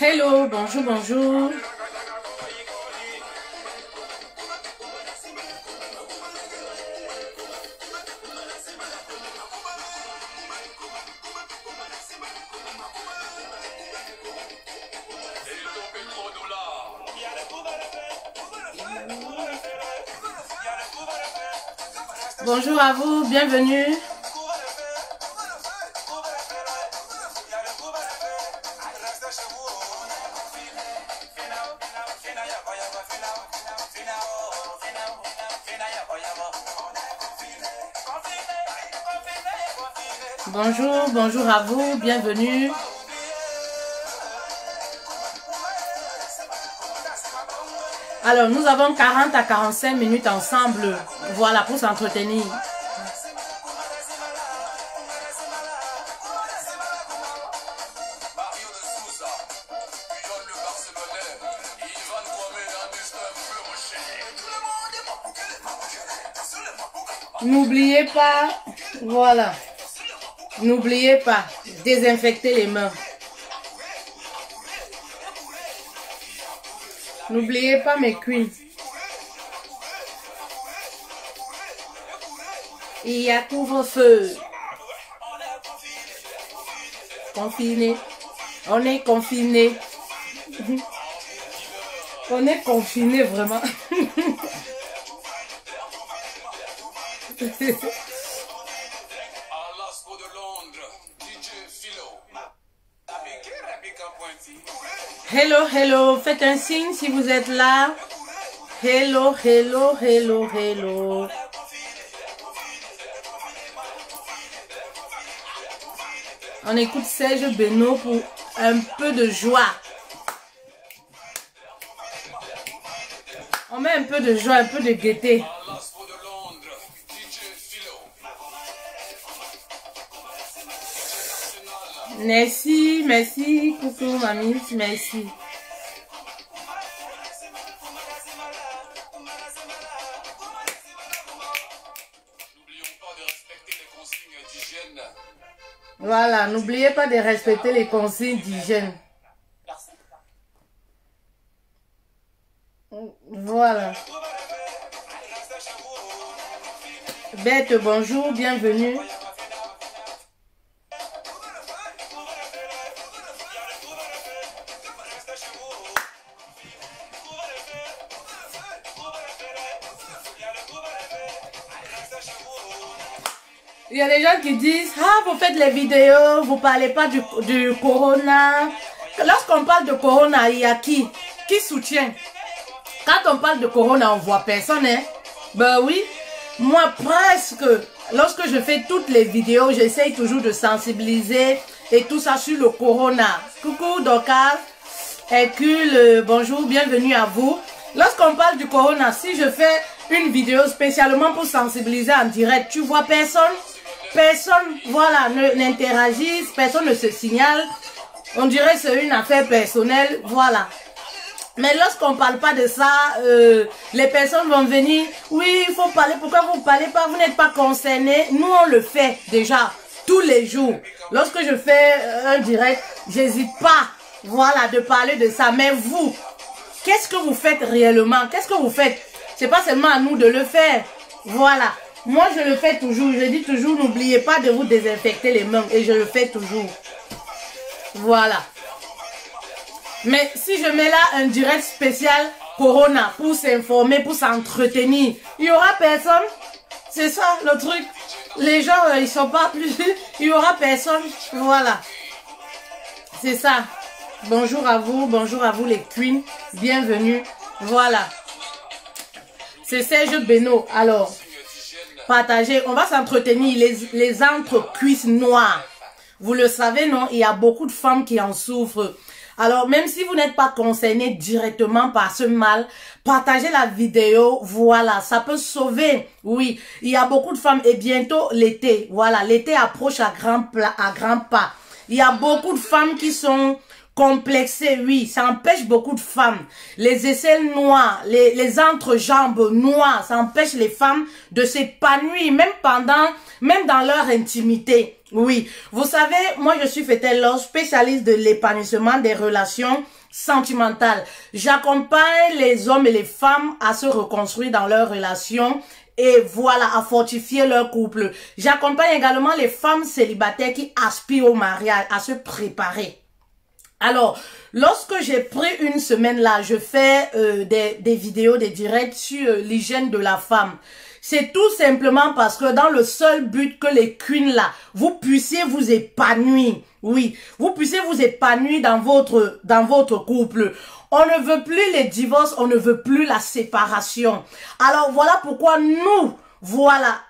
Hello, bonjour, bonjour. Bonjour à vous, bienvenue. Bonjour, bonjour à vous, bienvenue. Alors, nous avons 40 à 45 minutes ensemble, voilà, pour s'entretenir. N'oubliez pas, voilà, n'oubliez pas, désinfecter les mains. N'oubliez pas mes queens. Il y a couvre-feu. Confiné. On est confiné. On est confiné vraiment. Hello, hello, faites un signe si vous êtes là. Hello, hello, hello, hello. On écoute Serge Beno pour un peu de joie. On met un peu de joie, un peu de gaieté. Merci, merci, coucou mamie, merci. Voilà, n'oubliez pas de respecter les consignes d'hygiène. Voilà. Bête, bonjour, bienvenue. Il y a des gens qui disent, ah, vous faites les vidéos, vous parlez pas du corona. Lorsqu'on parle de corona, il y a qui soutient? Quand on parle de corona, on voit personne, hein? Ben oui, moi presque, lorsque je fais toutes les vidéos, j'essaye toujours de sensibiliser et tout ça sur le corona. Coucou Dorcas, Hercule, bonjour, bienvenue à vous. Lorsqu'on parle du corona, si je fais une vidéo spécialement pour sensibiliser en direct, tu vois personne? Personne, voilà, n'interagisse, personne ne se signale. On dirait que c'est une affaire personnelle, voilà. Mais lorsqu'on ne parle pas de ça, les personnes vont venir. Oui, il faut parler. Pourquoi vous ne parlez pas? Vous n'êtes pas concernés. Nous, on le fait déjà tous les jours. Lorsque je fais un direct, j'hésite pas, voilà, de parler de ça. Mais vous, qu'est-ce que vous faites réellement? Qu'est-ce que vous faites? C'est pas seulement à nous de le faire. Voilà. Moi, je le fais toujours. Je dis toujours, n'oubliez pas de vous désinfecter les mains. Et je le fais toujours. Voilà. Mais si je mets là un direct spécial Corona pour s'informer, pour s'entretenir, il n'y aura personne. C'est ça le truc. Les gens, ils sont pas plus. Il n'y aura personne. Voilà. C'est ça. Bonjour à vous les queens. Bienvenue. Voilà. C'est Serge Beno. Alors, partagez. On va s'entretenir les entre-cuisses noires. Vous le savez, non? Il y a beaucoup de femmes qui en souffrent. Alors, même si vous n'êtes pas concerné directement par ce mal, partagez la vidéo, voilà, ça peut sauver. Oui, il y a beaucoup de femmes et bientôt l'été, voilà, l'été approche à grands pas. Il y a beaucoup de femmes qui sont complexé, oui, ça empêche beaucoup de femmes. Les aisselles noires, les entrejambes noires, ça empêche les femmes de s'épanouir, même dans leur intimité. Oui, vous savez, moi je suis Fetel, spécialiste de l'épanouissement des relations sentimentales. J'accompagne les hommes et les femmes à se reconstruire dans leurs relations et voilà, à fortifier leur couple. J'accompagne également les femmes célibataires qui aspirent au mariage, à se préparer. Alors, lorsque j'ai pris une semaine là, je fais des vidéos, des directs sur l'hygiène de la femme. C'est tout simplement parce que dans le seul but que les queens là, vous puissiez vous épanouir. Oui, vous puissiez vous épanouir dans votre couple. On ne veut plus les divorces, on ne veut plus la séparation. Alors voilà pourquoi nous, voilà,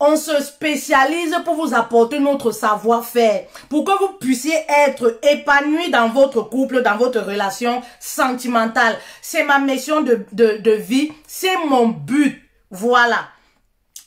on se spécialise pour vous apporter notre savoir-faire, pour que vous puissiez être épanoui dans votre couple, dans votre relation sentimentale. C'est ma mission de vie, c'est mon but. Voilà.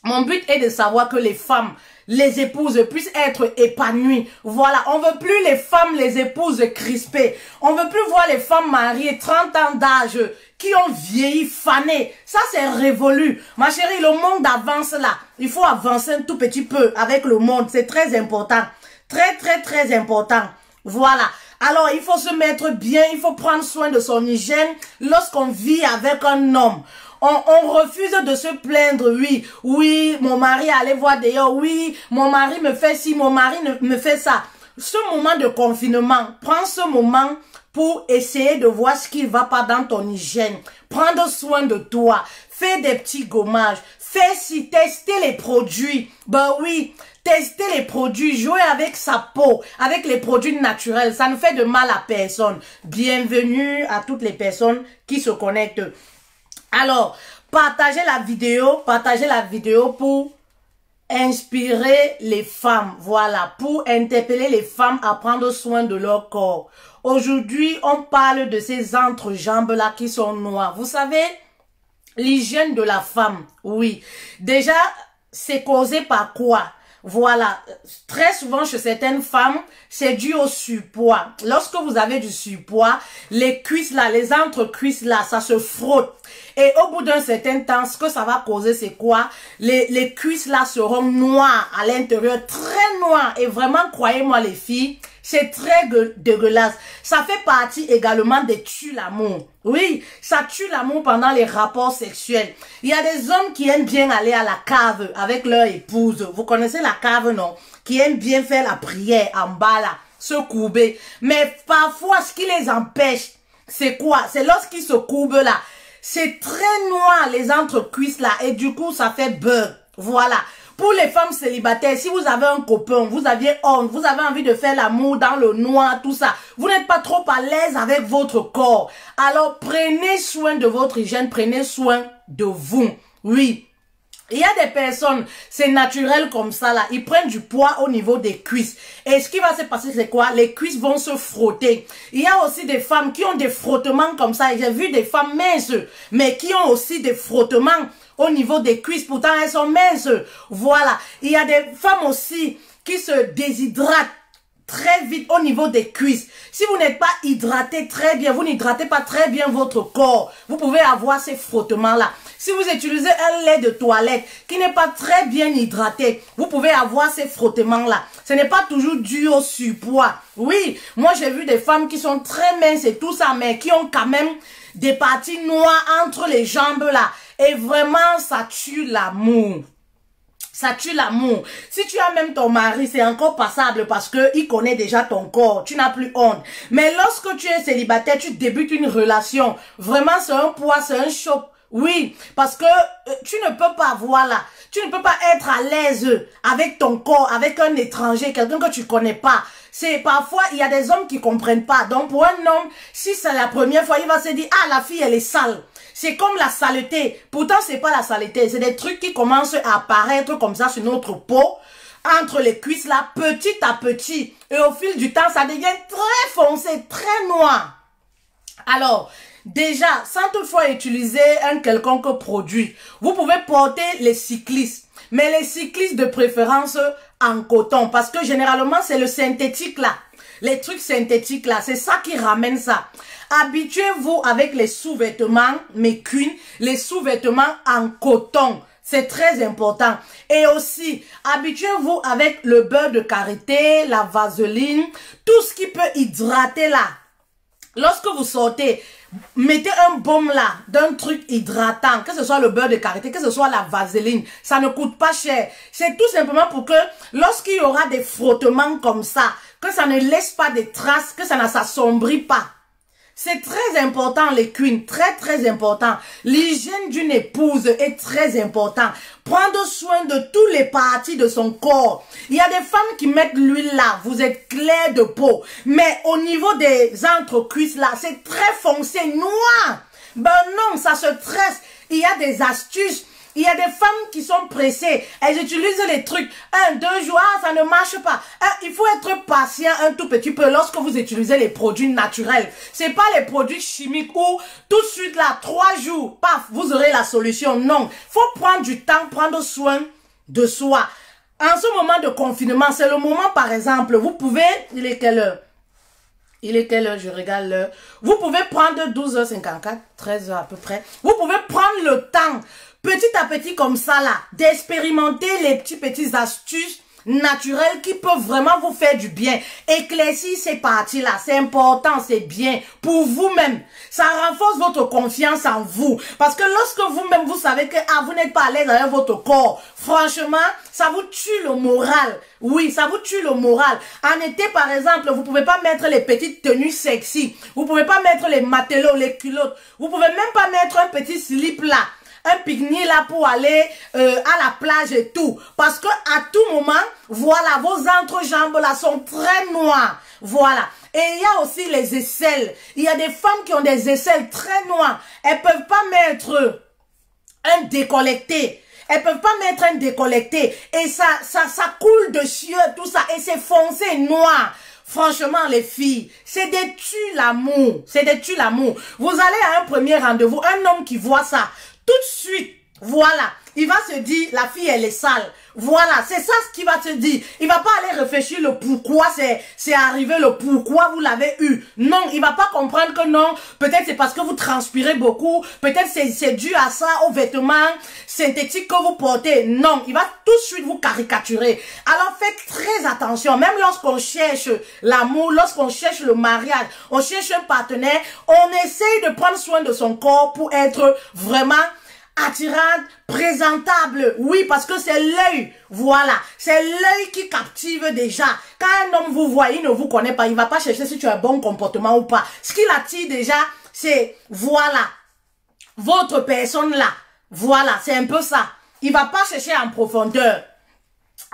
Mon but est de savoir que les femmes, les épouses puissent être épanouies. Voilà, on veut plus les femmes, les épouses crispées. On veut plus voir les femmes mariées 30 ans d'âge qui ont vieilli, fané. Ça, c'est révolu. Ma chérie, le monde avance là. Il faut avancer un tout petit peu avec le monde. C'est très important. Très, très, très important. Voilà. Alors, il faut se mettre bien. Il faut prendre soin de son hygiène lorsqu'on vit avec un homme. On refuse de se plaindre, oui, mon mari allait voir d'ailleurs, oui, mon mari me fait ci, mon mari me fait ça. Ce moment de confinement, prends ce moment pour essayer de voir ce qui ne va pas dans ton hygiène. Prendre soin de toi, fais des petits gommages, tester les produits. Ben oui, tester les produits, jouer avec sa peau, avec les produits naturels, ça ne fait de mal à personne. Bienvenue à toutes les personnes qui se connectent. Alors, partagez la vidéo pour inspirer les femmes, voilà, pour interpeller les femmes à prendre soin de leur corps. Aujourd'hui, on parle de ces entrejambes-là qui sont noires. Vous savez, l'hygiène de la femme, oui. Déjà, c'est causé par quoi? Voilà, très souvent chez certaines femmes, c'est dû au surpoids. Lorsque vous avez du surpoids, les cuisses là, les entrecuisses là, ça se frotte. Et au bout d'un certain temps, ce que ça va causer, c'est quoi? Les cuisses là seront noires à l'intérieur, très noires. Et vraiment, croyez-moi les filles, c'est très dégueulasse. Ça fait partie également des tue l'amour. Oui, ça tue l'amour pendant les rapports sexuels. Il y a des hommes qui aiment bien aller à la cave avec leur épouse. Vous connaissez la cave, non? Qui aiment bien faire la prière en bas là, se courber. Mais parfois, ce qui les empêche, c'est quoi? C'est lorsqu'ils se courbent là. C'est très noir les entrecuisses là et du coup, ça fait beurre. Voilà. Pour les femmes célibataires, si vous avez un copain, vous avez honte, vous avez envie de faire l'amour dans le noir, tout ça, vous n'êtes pas trop à l'aise avec votre corps. Alors, prenez soin de votre hygiène, prenez soin de vous. Oui. Il y a des personnes, c'est naturel comme ça là, ils prennent du poids au niveau des cuisses. Et ce qui va se passer, c'est quoi? Les cuisses vont se frotter. Il y a aussi des femmes qui ont des frottements comme ça. J'ai vu des femmes minces, mais qui ont aussi des frottements au niveau des cuisses. Pourtant, elles sont minces. Voilà. Il y a des femmes aussi qui se déshydratent très vite au niveau des cuisses. Si vous n'êtes pas hydraté très bien, vous n'hydratez pas très bien votre corps, vous pouvez avoir ces frottements-là. Si vous utilisez un lait de toilette qui n'est pas très bien hydraté, vous pouvez avoir ces frottements-là. Ce n'est pas toujours dû au surpoids. Oui, moi j'ai vu des femmes qui sont très minces et tout ça, mais qui ont quand même des parties noires entre les jambes là. Et vraiment, ça tue l'amour. Ça tue l'amour. Si tu as même ton mari, c'est encore passable parce que il connaît déjà ton corps. Tu n'as plus honte. Mais lorsque tu es célibataire, tu débutes une relation. Vraiment, c'est un poids, c'est un choc. Oui, parce que tu ne peux pas, voilà, tu ne peux pas être à l'aise avec ton corps, avec un étranger, quelqu'un que tu connais pas. C'est parfois, il y a des hommes qui comprennent pas. Donc, pour un homme, si c'est la première fois, il va se dire, ah, la fille, elle est sale. C'est comme la saleté. Pourtant, c'est pas la saleté. C'est des trucs qui commencent à apparaître comme ça sur notre peau, entre les cuisses là, petit à petit. Et au fil du temps, ça devient très foncé, très noir. Alors, déjà, sans toutefois utiliser un quelconque produit, vous pouvez porter les cyclistes. Mais les cyclistes de préférence en coton. Parce que généralement, c'est le synthétique là. les trucs synthétiques là, c'est ça qui ramène ça. Habituez-vous avec les sous-vêtements, mes queens, les sous-vêtements en coton. C'est très important. Et aussi, habituez-vous avec le beurre de karité, la vaseline, tout ce qui peut hydrater là. Lorsque vous sortez, mettez un baume là, d'un truc hydratant, que ce soit le beurre de karité, que ce soit la vaseline, ça ne coûte pas cher. C'est tout simplement pour que lorsqu'il y aura des frottements comme ça, que ça ne laisse pas de traces, que ça ne s'assombrit pas. C'est très important les queens, très important. L'hygiène d'une épouse est très important. Prendre soin de toutes les parties de son corps. Il y a des femmes qui mettent l'huile là, vous êtes clair de peau. Mais au niveau des entrecuisses là, c'est très foncé, noir. Ben non, ça se tresse. Il y a des astuces. Il y a des femmes qui sont pressées. Elles utilisent les trucs. 1, 2 jours, ça ne marche pas. Il faut être patient un tout petit peu lorsque vous utilisez les produits naturels. C'est pas les produits chimiques où tout de suite là, 3 jours, paf, vous aurez la solution. Non. Faut prendre du temps, prendre soin de soi. En ce moment de confinement, c'est le moment par exemple, vous pouvez, il est quelle heure? Il est quelle heure? Je regarde l'heure. Vous pouvez prendre 12h54, 13h à peu près. Vous pouvez prendre le temps, petit à petit comme ça là, d'expérimenter les petites astuces naturelles qui peuvent vraiment vous faire du bien. Éclaircir ces parties-là, c'est important, c'est bien pour vous-même. Ça renforce votre confiance en vous. Parce que lorsque vous-même, vous savez que vous n'êtes pas à l'aise avec votre corps, franchement, ça vous tue le moral. Oui, ça vous tue le moral. En été, par exemple, vous pouvez pas mettre les petites tenues sexy. Vous pouvez pas mettre les matelots, les culottes. Vous pouvez même pas mettre un petit slip là. Un pique-nique là pour aller à la plage et tout. Parce que à tout moment, voilà, vos entrejambes là sont très noires. Voilà. Et il y a aussi les aisselles. Il y a des femmes qui ont des aisselles très noires. Elles peuvent pas mettre un décolleté. Elles peuvent pas mettre un décolleté. Et ça coule de chieux, tout ça. Et c'est foncé noir. Franchement, les filles, c'est des tues l'amour. C'est des tues l'amour. Vous allez à un premier rendez-vous, un homme qui voit ça, tout de suite, voilà, il va se dire, la fille, elle est sale. Voilà, c'est ça ce qu'il va te dire. Il va pas aller réfléchir le pourquoi c'est arrivé, le pourquoi vous l'avez eu. Non, il va pas comprendre que non, peut-être c'est parce que vous transpirez beaucoup, peut-être c'est dû à ça, aux vêtements synthétiques que vous portez. Non, il va tout de suite vous caricaturer. Alors faites très attention, même lorsqu'on cherche l'amour, lorsqu'on cherche le mariage, on cherche un partenaire, on essaye de prendre soin de son corps pour être vraiment attirante, présentable. Oui, parce que c'est l'œil. Voilà. C'est l'œil qui captive déjà. Quand un homme vous voit, il ne vous connaît pas. Il ne va pas chercher si tu as un bon comportement ou pas. Ce qui l'attire déjà, c'est, voilà, votre personne là. Voilà, c'est un peu ça. Il ne va pas chercher en profondeur.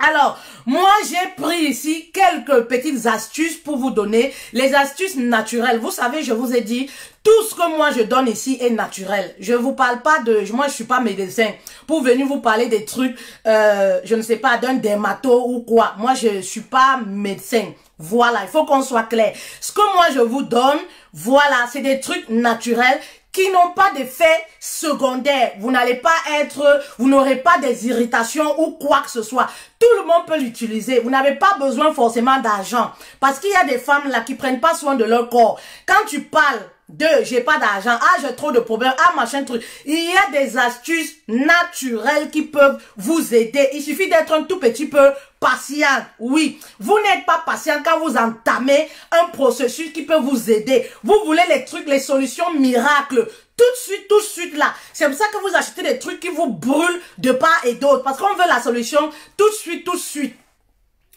Alors, moi, j'ai pris ici quelques petites astuces pour vous donner les astuces naturelles. Vous savez, je vous ai dit, tout ce que moi je donne ici est naturel. Je vous parle pas de, moi je suis pas médecin pour venir vous parler des trucs, je ne sais pas, d'un dermato ou quoi. Moi, je suis pas médecin. Voilà, il faut qu'on soit clair. Ce que moi je vous donne, voilà, c'est des trucs naturels qui n'ont pas d'effet secondaire. Vous n'allez pas être, vous n'aurez pas des irritations ou quoi que ce soit. Tout le monde peut l'utiliser. Vous n'avez pas besoin forcément d'argent. Parce qu'il y a des femmes là qui prennent pas soin de leur corps. Quand tu parles de j'ai pas d'argent, j'ai trop de problèmes, machin truc. Il y a des astuces naturelles qui peuvent vous aider. Il suffit d'être un tout petit peu patient. Oui, vous n'êtes pas patient quand vous entamez un processus qui peut vous aider. Vous voulez les trucs, les solutions miracles. Tout de suite là. C'est pour ça que vous achetez des trucs qui vous brûlent de part et d'autre. Parce qu'on veut la solution tout de suite.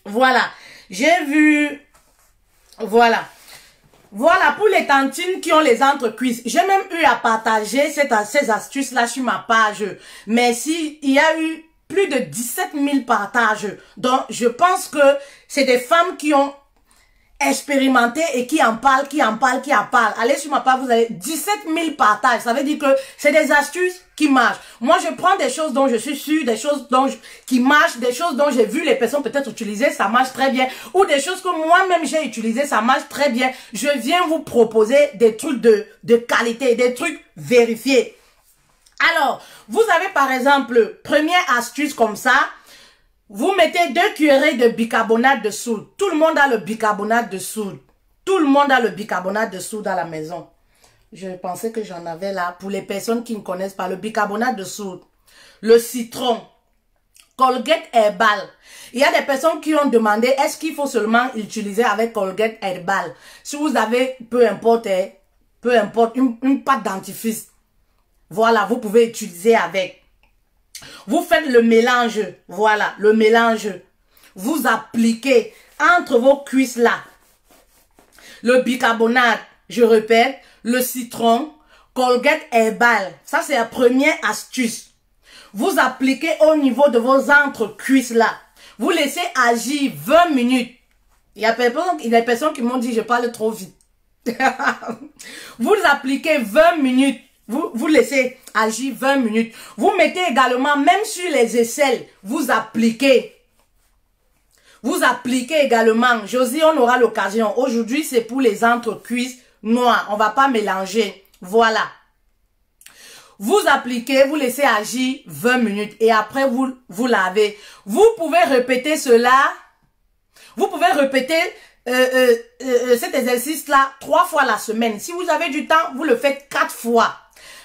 Voilà. J'ai vu. Voilà. Voilà pour les tantines qui ont les entrecuisses. J'ai même eu à partager ces astuces-là sur ma page. Merci. Il y a eu plus de 17 000 partages. Donc, je pense que c'est des femmes qui ont expérimenté et qui en parlent. Allez sur ma page, vous avez 17 000 partages. Ça veut dire que c'est des astuces qui marchent. Moi, je prends des choses dont je suis sûre, des choses qui marchent, des choses dont j'ai vu les personnes peut-être utiliser, ça marche très bien. Ou des choses que moi-même j'ai utilisées, ça marche très bien. Je viens vous proposer des trucs de qualité, des trucs vérifiés. Alors, vous avez par exemple, première astuce comme ça. Vous mettez 2 cuillerées de bicarbonate de soude. Tout le monde a le bicarbonate de soude. Tout le monde a le bicarbonate de soude à la maison. Je pensais que j'en avais là. Pour les personnes qui ne connaissent pas, le bicarbonate de soude, le citron, Colgate Herbal. Il y a des personnes qui ont demandé, est-ce qu'il faut seulement utiliser avec Colgate Herbal? Si vous avez, peu importe, une pâte dentifrice, voilà, vous pouvez utiliser avec. Vous faites le mélange, voilà, le mélange. Vous appliquez entre vos cuisses là, le bicarbonate, je répète, le citron, Colgate Herbal. Ça, c'est la première astuce. Vous appliquez au niveau de vos entre-cuisses là. Vous laissez agir 20 minutes. Il y a des personnes qui m'ont dit, je parle trop vite. Vous appliquez 20 minutes. Vous laissez agir 20 minutes. Vous mettez également, même sur les aisselles, vous appliquez. Vous appliquez également. Josie, on aura l'occasion. Aujourd'hui, c'est pour les entre-cuisses noires. On ne va pas mélanger. Voilà. Vous appliquez, vous laissez agir 20 minutes et après vous lavez. Vous pouvez répéter cela. Vous pouvez répéter cet exercice-là 3 fois la semaine. Si vous avez du temps, vous le faites 4 fois.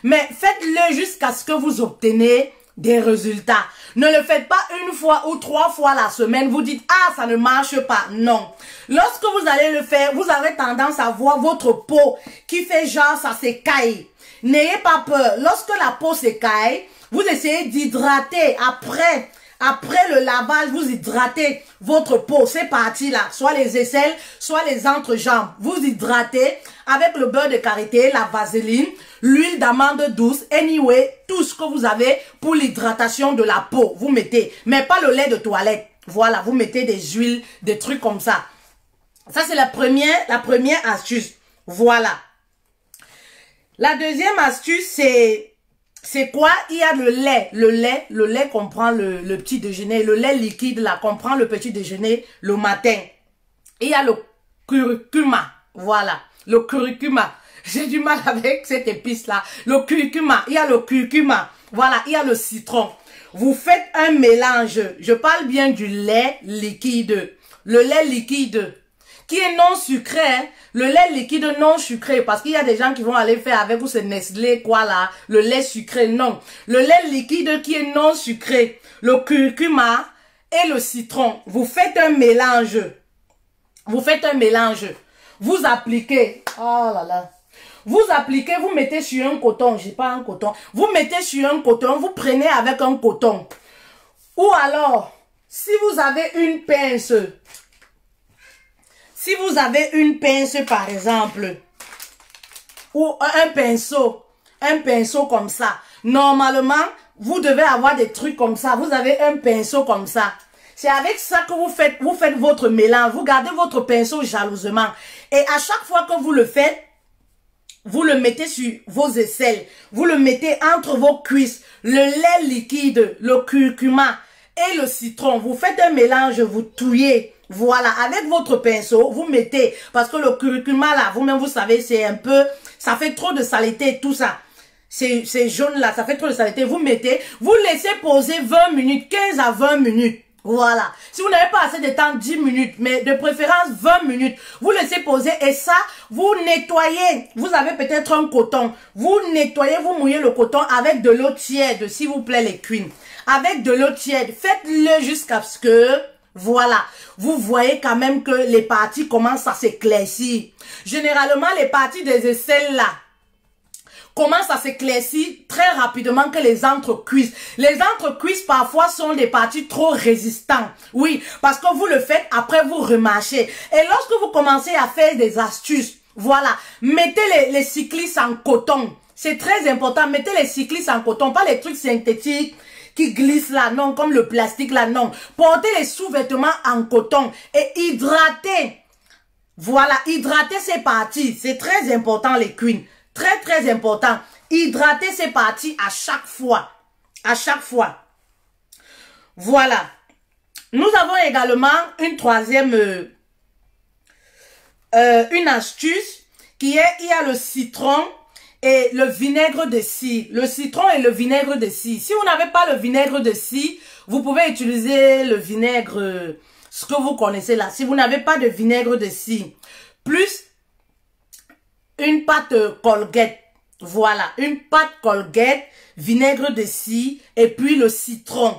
Mais faites-le jusqu'à ce que vous obtenez des résultats. Ne le faites pas 1 fois ou 3 fois la semaine. Vous dites, ah, ça ne marche pas. Non. Lorsque vous allez le faire, vous avez tendance à voir votre peau qui fait genre, ça s'écaille. N'ayez pas peur. Lorsque la peau s'écaille, vous essayez d'hydrater. Après le lavage, vous hydratez votre peau. C'est parti là. Soit les aisselles, soit les entrejambes. Vous hydratez avec le beurre de karité, la vaseline, l'huile d'amande douce. Anyway, tout ce que vous avez pour l'hydratation de la peau. Vous mettez. Mais pas le lait de toilette. Voilà, vous mettez des huiles, des trucs comme ça. Ça, c'est la première astuce. Voilà. La deuxième astuce, c'est quoi? Il y a le lait. Le lait qu'on prend le petit déjeuner. Le lait liquide là qu'on prend le petit déjeuner le matin. Il y a le curcuma. Voilà. Le curcuma. J'ai du mal avec cette épice là. Le curcuma. Il y a le curcuma. Voilà. Il y a le citron. Vous faites un mélange. Je parle bien du lait liquide. Le lait liquide qui est non sucré, hein? Le lait liquide non sucré, parce qu'il y a des gens qui vont aller faire avec vous, c'est Nestlé, quoi là, le lait sucré, non. Le lait liquide qui est non sucré, le curcuma et le citron. Vous faites un mélange. Vous faites un mélange. Vous appliquez. Oh là là. Vous appliquez, vous mettez sur un coton. J'ai pas un coton. Vous mettez sur un coton, vous prenez avec un coton. Ou alors, si vous avez une pince. Si vous avez une pince par exemple, ou un pinceau comme ça, normalement, vous devez avoir des trucs comme ça. Vous avez un pinceau comme ça. C'est avec ça que vous faites votre mélange. Vous gardez votre pinceau jalousement. Et à chaque fois que vous le faites, vous le mettez sur vos aisselles. Vous le mettez entre vos cuisses. Le lait liquide, le curcuma et le citron. Vous faites un mélange, vous touillez. Voilà, avec votre pinceau, vous mettez, parce que le curcuma là, vous-même vous savez, c'est un peu, ça fait trop de saleté, tout ça. C'est jaune là, ça fait trop de saleté. Vous mettez, vous laissez poser 20 minutes, 15 à 20 minutes. Voilà. Si vous n'avez pas assez de temps, 10 minutes, mais de préférence 20 minutes. Vous laissez poser et ça, vous nettoyez. Vous avez peut-être un coton. Vous nettoyez, vous mouillez le coton avec de l'eau tiède, s'il vous plaît les queens. Avec de l'eau tiède. Faites-le jusqu'à ce que... Voilà, vous voyez quand même que les parties commencent à s'éclaircir. Généralement, les parties des aisselles là commencent à s'éclaircir très rapidement que les entrecuisses. Les entrecuisses parfois sont des parties trop résistantes. Oui, parce que vous le faites, après vous remarchez. Et lorsque vous commencez à faire des astuces, voilà, mettez les cyclistes en coton. C'est très important, mettez les cyclistes en coton, pas les trucs synthétiques qui glissent là, non, comme le plastique là, non. Portez les sous-vêtements en coton et hydratez. Voilà, hydratez ces parties. C'est très important les queens. Très, très important. Hydratez ces parties à chaque fois. À chaque fois. Voilà. Nous avons également une troisième, une astuce qui est, il y a le citron et le vinaigre de cidre. Le citron et le vinaigre de cidre. Si vous n'avez pas le vinaigre de cidre, Vous pouvez utiliser le vinaigre, ce que vous connaissez là. Si vous n'avez pas de vinaigre de cidre, plus une pâte Colgate. Voilà, une pâte Colgate, vinaigre de cidre et puis le citron.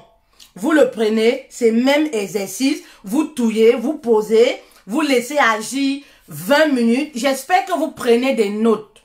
Vous le prenez, c'est même exercice. Vous touillez, vous posez, vous laissez agir 20 minutes. J'espère que vous prenez des notes.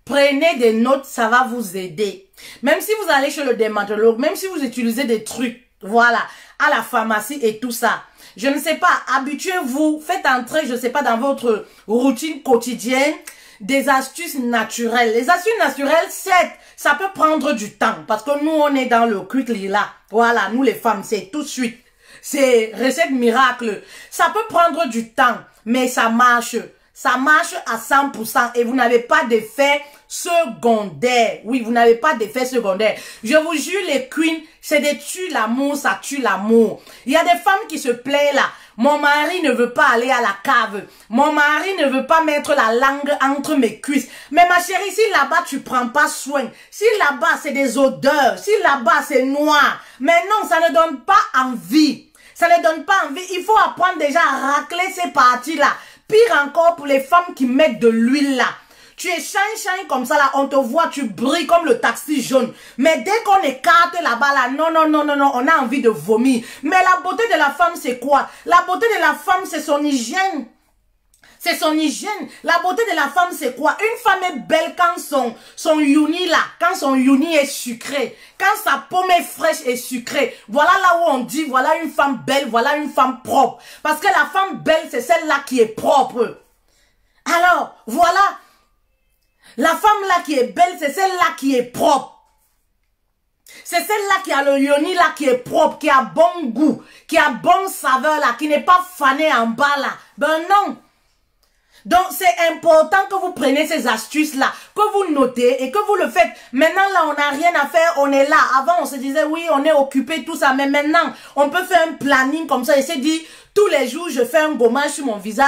Prenez des notes, ça va vous aider. Même si vous allez chez le dermatologue, même si vous utilisez des trucs, voilà, à la pharmacie et tout ça. Je ne sais pas, habituez-vous, faites entrer, je ne sais pas, dans votre routine quotidienne, des astuces naturelles. Les astuces naturelles, certes, ça peut prendre du temps. Parce que nous, on est dans le quickly là. Voilà, nous les femmes, c'est tout de suite. C'est recette miracle. Ça peut prendre du temps, mais ça marche. Ça marche à 100% et vous n'avez pas d'effet secondaire. Oui, vous n'avez pas d'effet secondaire. Je vous jure, les queens, c'est des tue l'amour, ça tue l'amour. Il y a des femmes qui se plaignent là. Mon mari ne veut pas aller à la cave. Mon mari ne veut pas mettre la langue entre mes cuisses. Mais ma chérie, si là-bas tu prends pas soin, si là-bas c'est des odeurs, si là-bas c'est noir, mais non, ça ne donne pas envie. Ça ne donne pas envie. Il faut apprendre déjà à racler ces parties-là. Pire encore pour les femmes qui mettent de l'huile là. Tu es shine comme ça là, on te voit, tu brilles comme le taxi jaune. Mais dès qu'on écarte là-bas là, non, on a envie de vomir. Mais la beauté de la femme, c'est quoi? La beauté de la femme, c'est son hygiène. C'est son hygiène. La beauté de la femme, c'est quoi? Une femme est belle quand son yoni là, quand son yoni est sucré, quand sa pomme est fraîche et sucrée. Voilà là où on dit, voilà une femme belle, voilà une femme propre. Parce que la femme belle, c'est celle-là qui est propre. Alors, voilà. La femme là qui est belle, c'est celle-là qui est propre. C'est celle-là qui a le yoni là qui est propre, qui a bon goût, qui a bonne saveur là, qui n'est pas fanée en bas là. Ben non. Donc, c'est important que vous preniez ces astuces-là, que vous notez et que vous le faites. Maintenant, là, on n'a rien à faire, on est là. Avant, on se disait, oui, on est occupé, tout ça. Mais maintenant, on peut faire un planning comme ça et se dire, tous les jours, je fais un gommage sur mon visage.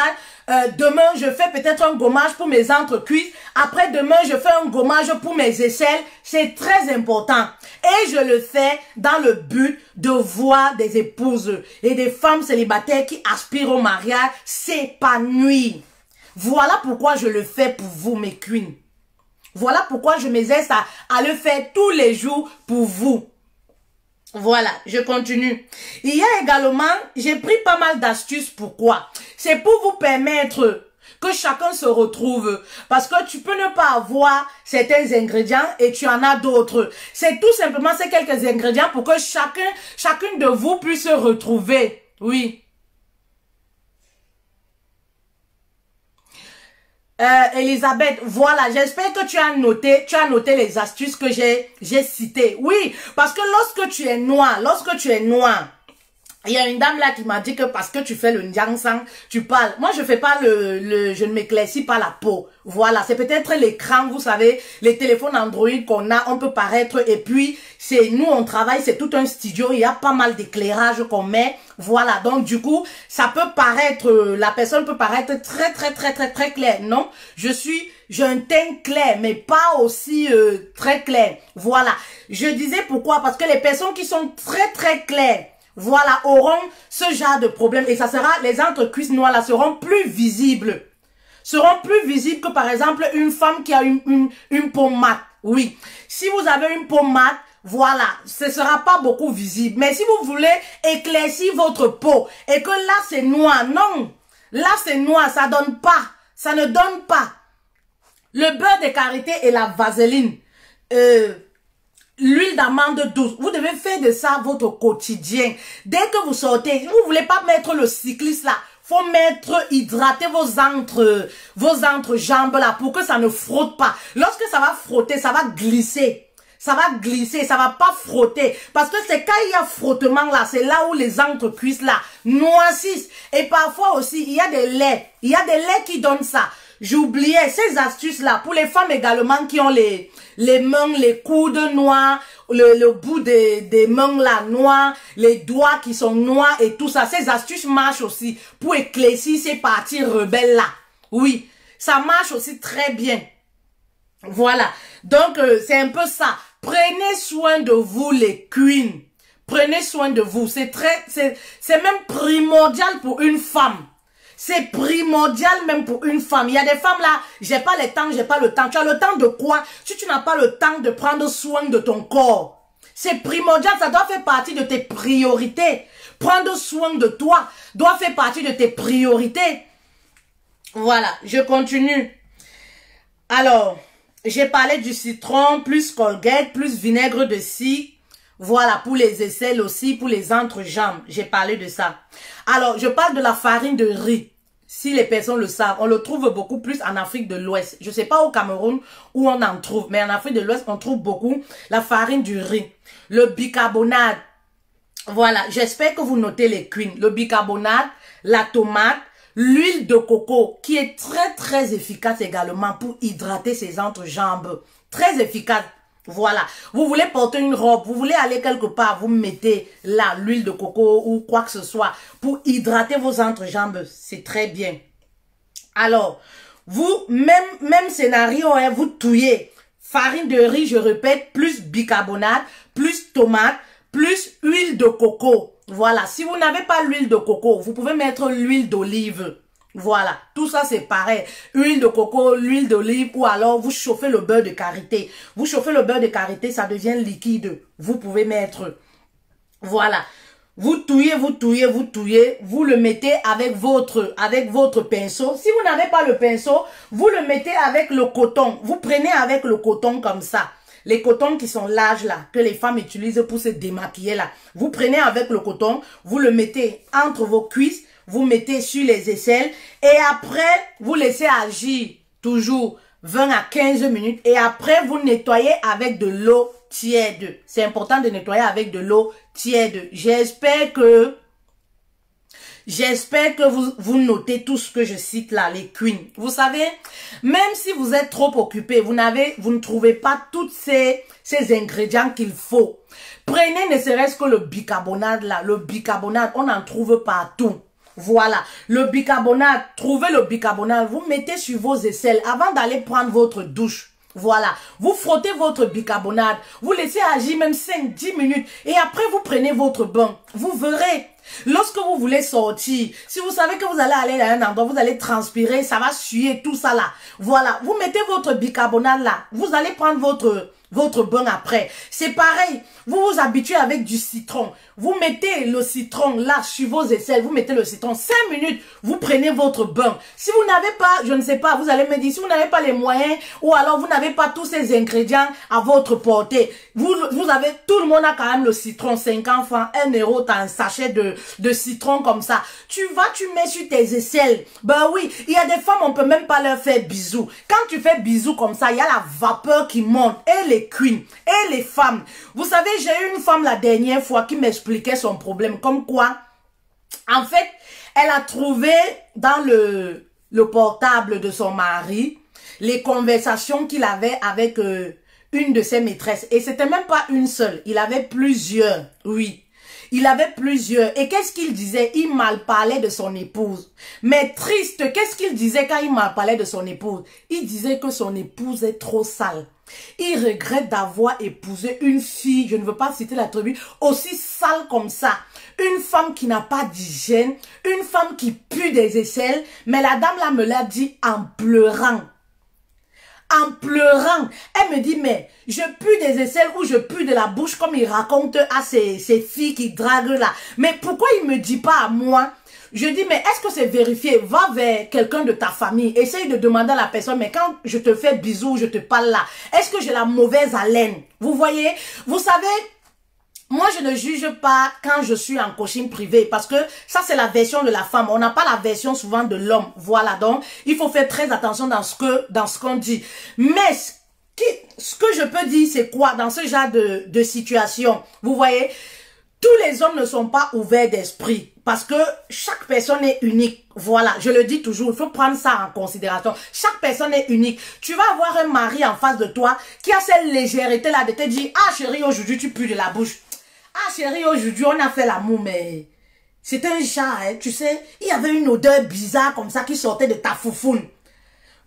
Demain, je fais peut-être un gommage pour mes entrecuisses. Après, demain, je fais un gommage pour mes aisselles. C'est très important. Et je le fais dans le but de voir des épouses et des femmes célibataires qui aspirent au mariage s'épanouir. Voilà pourquoi je le fais pour vous, mes queens. Voilà pourquoi je m'exerce à le faire tous les jours pour vous. Voilà, je continue. Il y a également, j'ai pris pas mal d'astuces. Pourquoi? C'est pour vous permettre que chacun se retrouve. Parce que tu peux ne pas avoir certains ingrédients et tu en as d'autres. C'est tout simplement ces quelques ingrédients pour que chacune de vous puisse se retrouver. Oui. Elisabeth, voilà, j'espère que tu as noté les astuces que j'ai citées. Oui, parce que lorsque tu es noir, il y a une dame là qui m'a dit que parce que tu fais le Ndiangsang, tu parles. Moi, je fais pas je ne m'éclaircis pas la peau. Voilà, c'est peut-être l'écran, vous savez, les téléphones Android qu'on a, on peut paraître. Et puis, nous, on travaille, c'est tout un studio, il y a pas mal d'éclairage qu'on met. Voilà, donc du coup, ça peut paraître, la personne peut paraître très claire. Non, j'ai un teint clair, mais pas aussi très clair. Voilà, je disais pourquoi, parce que les personnes qui sont très claires, voilà, auront ce genre de problème et ça sera, les entrecuisses noires là seront plus visibles. Seront plus visibles que par exemple une femme qui a une peau mate. Oui, si vous avez une peau mate, voilà, ce sera pas beaucoup visible. Mais si vous voulez éclaircir votre peau et que là c'est noir, non, là c'est noir, ça donne pas, ça ne donne pas. Le beurre de karité et la vaseline, l'huile d'amande douce, vous devez faire de ça votre quotidien. Dès que vous sortez, vous voulez pas mettre le cycliste là, faut hydrater vos entrejambes là pour que ça ne frotte pas. Lorsque ça va frotter, ça va glisser. Ça va glisser, ça va pas frotter. Parce que c'est quand il y a frottement là, c'est là où les entrecuisses là noircissent. Et parfois aussi, il y a des laits. Il y a des laits qui donnent ça. J'oubliais ces astuces-là pour les femmes également qui ont les mains, les coudes noirs, le bout des mains là noirs, les doigts qui sont noirs et tout ça. Ces astuces marchent aussi pour éclaircir ces parties rebelles là. Oui, ça marche aussi très bien. Voilà, donc c'est un peu ça. Prenez soin de vous les queens. Prenez soin de vous. C'est même primordial pour une femme. C'est primordial même pour une femme. Il y a des femmes là, j'ai pas le temps, j'ai pas le temps. Tu as le temps de quoi? Si tu n'as pas le temps de prendre soin de ton corps. C'est primordial, ça doit faire partie de tes priorités. Prendre soin de toi doit faire partie de tes priorités. Voilà, je continue. Alors, j'ai parlé du citron, plus Colgate, plus vinaigre de cidre. Voilà, pour les aisselles aussi, pour les entrejambes. J'ai parlé de ça. Alors, je parle de la farine de riz. Si les personnes le savent, on le trouve beaucoup plus en Afrique de l'Ouest. Je ne sais pas au Cameroun où on en trouve, mais en Afrique de l'Ouest, on trouve beaucoup la farine du riz. Le bicarbonate. Voilà, j'espère que vous notez les queens. Le bicarbonate, la tomate, l'huile de coco qui est très efficace également pour hydrater ses entrejambes. Très efficace. Voilà, vous voulez porter une robe, vous voulez aller quelque part, vous mettez là l'huile de coco ou quoi que ce soit pour hydrater vos entrejambes, c'est très bien. Alors, vous, même scénario, hein, vous touillez farine de riz, je répète, plus bicarbonate, plus tomate, plus huile de coco. Voilà, si vous n'avez pas l'huile de coco, vous pouvez mettre l'huile d'olive. Voilà, tout ça c'est pareil. Huile de coco, l'huile d'olive ou alors vous chauffez le beurre de karité. Vous chauffez le beurre de karité, ça devient liquide. Vous pouvez mettre, voilà. Vous touillez, vous le mettez avec votre pinceau. Si vous n'avez pas le pinceau, vous le mettez avec le coton. Vous prenez avec le coton comme ça. Les cotons qui sont larges là, que les femmes utilisent pour se démaquiller là. Vous prenez avec le coton, vous le mettez entre vos cuisses. Vous mettez sur les aisselles et après, vous laissez agir toujours 20 à 15 minutes et après, vous nettoyez avec de l'eau tiède. C'est important de nettoyer avec de l'eau tiède. J'espère que vous notez tout ce que je cite là, les queens. Vous savez, même si vous êtes trop occupé, vous ne trouvez pas tous ces ingrédients qu'il faut. Prenez ne serait-ce que le bicarbonate là. Le bicarbonate, on en trouve partout. Voilà, le bicarbonate, trouvez le bicarbonate, vous mettez sur vos aisselles avant d'aller prendre votre douche. Voilà, vous frottez votre bicarbonate, vous laissez agir même 5-10 minutes et après vous prenez votre bain. Vous verrez, lorsque vous voulez sortir, si vous savez que vous allez aller à un endroit, vous allez transpirer, ça va suer, tout ça là. Voilà, vous mettez votre bicarbonate là, vous allez prendre votre bain après. C'est pareil, vous vous habituez avec du citron. Vous mettez le citron là sur vos aisselles, vous mettez le citron 5 minutes, vous prenez votre bain. Si vous n'avez pas, je ne sais pas, vous allez me dire, si vous n'avez pas les moyens ou alors vous n'avez pas tous ces ingrédients à votre portée, vous avez, tout le monde a quand même le citron, 50 francs, 1 euro, t'as un sachet de citron comme ça. Tu mets sur tes aisselles. Ben oui, il y a des femmes, on peut même pas leur faire bisous. Quand tu fais bisous comme ça, il y a la vapeur qui monte et les queens et les femmes. Vous savez, j'ai eu une femme la dernière fois qui m'expliquait son problème. Comme quoi, en fait, elle a trouvé dans le portable de son mari les conversations qu'il avait avec une de ses maîtresses. Et c'était même pas une seule. Il avait plusieurs, oui. Il avait plusieurs. Et qu'est-ce qu'il disait? Il mal parlait de son épouse. Mais triste, qu'est-ce qu'il disait quand il mal parlait de son épouse? Il disait que son épouse est trop sale. Il regrette d'avoir épousé une fille, je ne veux pas citer la tribu, aussi sale comme ça. Une femme qui n'a pas d'hygiène, une femme qui pue des aisselles. Mais la dame là me l'a dit en pleurant. En pleurant, elle me dit, mais je pue des aisselles ou je pue de la bouche comme il raconte à ces filles qui draguent là. Mais pourquoi il me dit pas à moi? Je dis, mais est-ce que c'est vérifié? Va vers quelqu'un de ta famille, essaye de demander à la personne, mais quand je te fais bisous, je te parle là, est-ce que j'ai la mauvaise haleine? Vous voyez? Vous savez, moi, je ne juge pas quand je suis en coaching privé parce que ça, c'est la version de la femme. On n'a pas la version souvent de l'homme. Voilà, donc, il faut faire très attention dans ce qu'on dit. Mais ce que je peux dire, c'est quoi dans ce genre de situation? Vous voyez, tous les hommes ne sont pas ouverts d'esprit parce que chaque personne est unique. Voilà, je le dis toujours, il faut prendre ça en considération. Chaque personne est unique. Tu vas avoir un mari en face de toi qui a cette légèreté-là de te dire, ah chérie, aujourd'hui tu pues de la bouche. Ah chérie, aujourd'hui on a fait l'amour, mais c'était un chat, hein, tu sais. Il y avait une odeur bizarre comme ça qui sortait de ta foufoune.